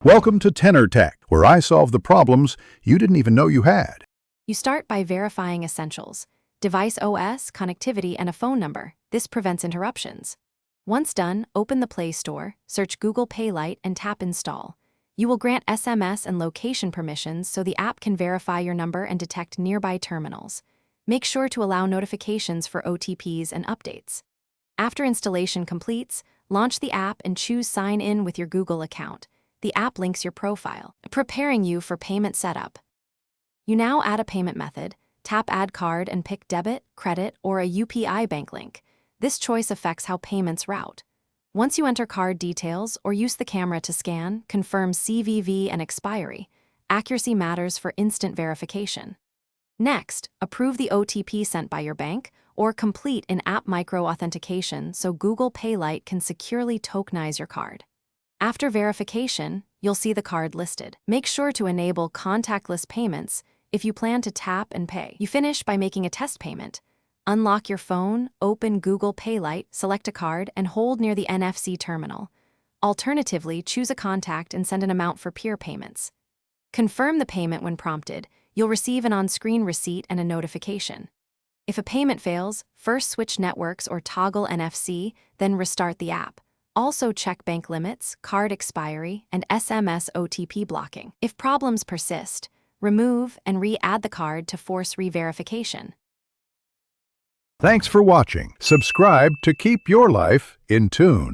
Welcome to Tenor Tech, where I solve the problems you didn't even know you had. You start by verifying essentials: device OS, connectivity, and a phone number. This prevents interruptions. Once done, open the Play Store, search Google Pay Lite, and tap Install. You will grant SMS and location permissions so the app can verify your number and detect nearby terminals. Make sure to allow notifications for OTPs and updates. After installation completes, launch the app and choose Sign In with your Google account. The app links your profile, preparing you for payment setup. You now add a payment method, tap Add Card and pick debit, credit, or a UPI bank link. This choice affects how payments route. Once you enter card details or use the camera to scan, confirm CVV and expiry. Accuracy matters for instant verification. Next, approve the OTP sent by your bank or complete in-app micro-authentication so Google Pay Lite can securely tokenize your card. After verification, you'll see the card listed. Make sure to enable contactless payments if you plan to tap and pay. You finish by making a test payment. Unlock your phone, open Google Pay Lite, select a card, and hold near the NFC terminal. Alternatively, choose a contact and send an amount for peer payments. Confirm the payment when prompted. You'll receive an on-screen receipt and a notification. If a payment fails, first switch networks or toggle NFC, then restart the app. Also check bank limits, card expiry, and SMS OTP blocking. If problems persist, remove and re-add the card to force re-verification. Thanks for watching. Subscribe to keep your life in tune.